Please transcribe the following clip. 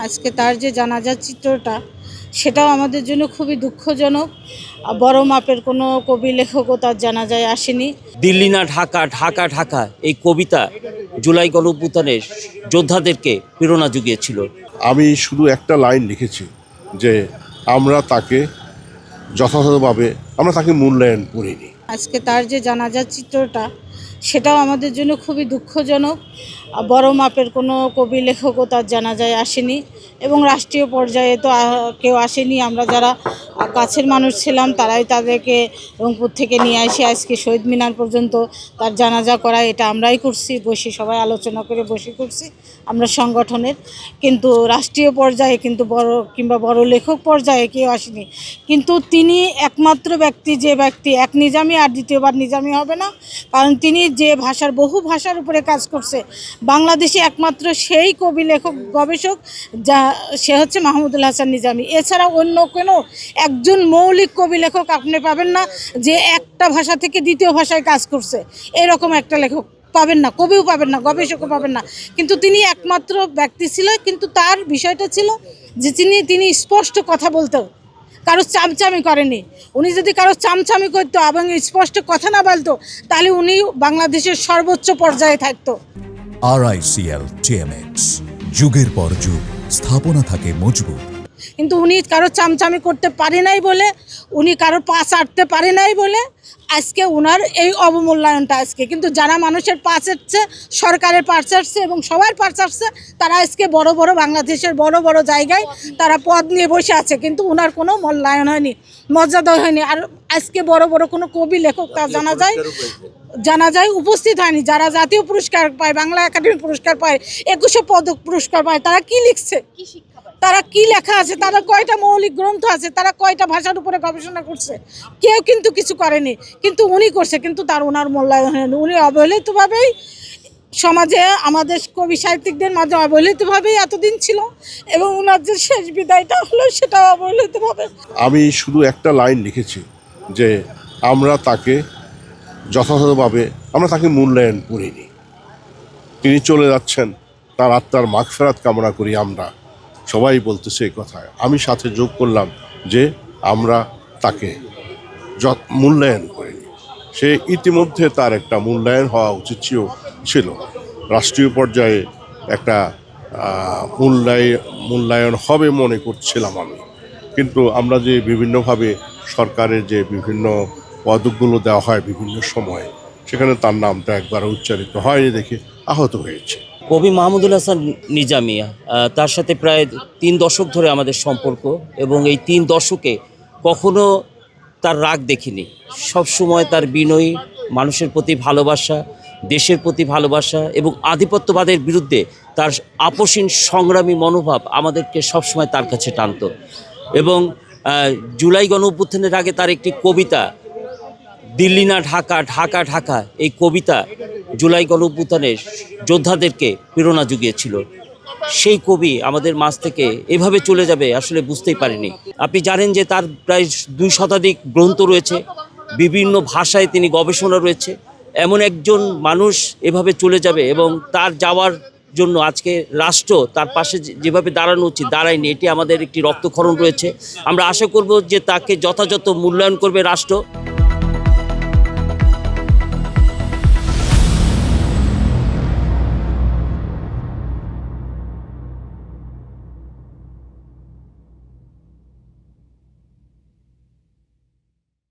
আজকে তার যে জানাজার চিত্রটা সেটাও আমাদের জন্য খুবই দুঃখজনক। বড় মাপের কোনো কবি লেখকও তার জানাজায় আসেনি। দিল্লি না ঢাকা, ঢাকা ঢাকা এই কবিতা জুলাই গণঅভ্যুত্থানের যোদ্ধাদেরকে প্রেরণা জুগিয়েছিল। আমি শুধু একটা লাইন লিখেছি যে আমরা তাকে যথাযথভাবে তাকে মূল্যায়ন করিনি। আজকে তার যে জানাজার চিত্রটা সেটাও আমাদের জন্য খুবই দুঃখজনক। বড় মাপের কোনো কবি লেখকও তার জানাজায় আসেনি এবং রাষ্ট্রীয় পর্যায়ে তো কেউ আসেনি। আমরা যারা কাছের মানুষ ছিলাম তারাই তাদেরকে রংপুর থেকে নিয়ে আসি আজকে শহীদ মিনার পর্যন্ত তার জানাজা করা, এটা আমরাই করছি, বসে সবাই আলোচনা করে বসে করছি আমরা সংগঠনের। কিন্তু রাষ্ট্রীয় পর্যায়ে কিন্তু বড় লেখক পর্যায়ে কেউ আসেনি। কিন্তু তিনি একমাত্র ব্যক্তি, যে ব্যক্তি এক নিজামী আর দ্বিতীয়বার নিজামী হবে না, কারণ তিনি যে বহু ভাষার উপরে কাজ করছে। বাংলাদেশে একমাত্র সেই কবি লেখক গবেষক সে হচ্ছে মাহমুদুল হাসান নিজামী। এছাড়া অন্য কোনো একজন মৌলিক কবি লেখক আপনি পাবেন না যে একটা ভাষা থেকে দ্বিতীয় ভাষায় কাজ করছে, এরকম একটা লেখক পাবেন না, কবিও পাবেন না, গবেষকও পাবেন না। কিন্তু তিনি একমাত্র ব্যক্তি ছিল। কিন্তু তার বিষয়টা ছিল যে তিনি স্পষ্ট কথা বলতেও, কারো চামচামি করেনি। উনি যদি কারো চামচামি করতো এবং স্পষ্ট কথা না বলতো তাহলে উনি বাংলাদেশের সর্বোচ্চ পর্যায়ে থাকতো। RICL TMX, যুগের পর যুগ স্থাপনা থাকে মজবুত। কিন্তু উনি কারো চামচামি করতে পারে নাই বলে, উনি কারো পা চাটতে পারে নাই বলে আজকে উনার এই অবমূল্যায়নটা। আজকে কিন্তু যারা মানুষের পা চাটছে, সরকারের পা চাটছে এবং সবার পা চাটছে, তারা আজকে বড় বড় বাংলাদেশের বড় বড় জায়গায় তারা পদ নিয়ে বসে আছে, কিন্তু উনার কোনো মূল্যায়ন হয়নি, মর্যাদা হয়নি। আর আজকে বড় বড় কোনো কবি লেখক তার জানাজায় উপস্থিত হয়নি। যারা জাতীয় পুরস্কার পায়, বাংলা একাডেমি পুরস্কার পায়, 2100 পদক পুরস্কার পায়, তারা কি লিখছে, তারা কি লেখা আছে, তারা কয়টা মৌলিক গ্রন্থ আছে, তারা কয়টা ভাষার উপরে গবেষণা করছে, কেউ কিন্তু কিছু করেনি। কিন্তু উনি করছে, কিন্তু ওনার মূল্যায়ন হয়নি। উনি অবহেলিতভাবেই সমাজে আমাদের কবি সাহিত্যিকদের মাঝে অবহেলিতভাবেই এতদিন ছিল এবং ওনার যে শেষ বিদায়টা হলো সেটাও অবহেলিতভাবে। আমি শুধু একটা লাইন লিখেছি যে আমরা তাকে যথাযথভাবে তাকে মূল্যায়ন করিনি। তিনি চলে যাচ্ছেন, তার আত্মার মাগফিরাত কামনা করি। আমরা সবাই বলতেছে এই কথা, আমি সাথে যোগ করলাম যে আমরা তাকে মূল্যায়ন করিনি। সে ইতিমধ্যে তার একটা মূল্যায়ন হওয়া উচিত ছিল। রাষ্ট্রীয় পর্যায়ে একটা মূল্যায়ন হবে মনে করছিলাম আমি। কিন্তু আমরা যে বিভিন্নভাবে সরকারের যে বিভিন্ন পদকগুলো দেওয়া হয় বিভিন্ন সময়ে, সেখানে তার নামটা একবার উচ্চারিত হয়নি দেখে আহত হয়েছে। কবি মাহমুদুল হাসান নিজামী, তার সাথে প্রায় 3 দশক ধরে আমাদের সম্পর্ক এবং এই 3 দশকে কখনো তার রাগ দেখিনি। সবসময় তার বিনয়ী, মানুষের প্রতি ভালোবাসা, দেশের প্রতি ভালোবাসা এবং আধিপত্যবাদের বিরুদ্ধে তার আপসীন সংগ্রামী মনোভাব আমাদেরকে সবসময় তার কাছে টানত। এবং জুলাই গণঅভ্যুত্থানের আগে তার একটি কবিতা দিল্লি না ঢাকা, ঢাকা ঢাকা এই কবিতা জুলাই গণঅভ্যুত্থানের যোদ্ধাদেরকে প্রেরণা জুগিয়েছিল। সেই কবি আমাদের মাঝ থেকে এভাবে চলে যাবে আসলে বুঝতেই পারিনি। আপনি জানেন যে তার প্রায় 2 শতাধিক গ্রন্থ রয়েছে, বিভিন্ন ভাষায় তিনি গবেষণা রয়েছে। এমন একজন মানুষ এভাবে চলে যাবে এবং তার যাওয়ার জন্য আজকে রাষ্ট্র তার পাশে যেভাবে দাঁড়ানো উচিত দাঁড়ায়নি, এটি আমাদের একটি রক্তক্ষরণ রয়েছে। আমরা আশা করব যে তাকে যথাযথ মূল্যায়ন করবে রাষ্ট্র।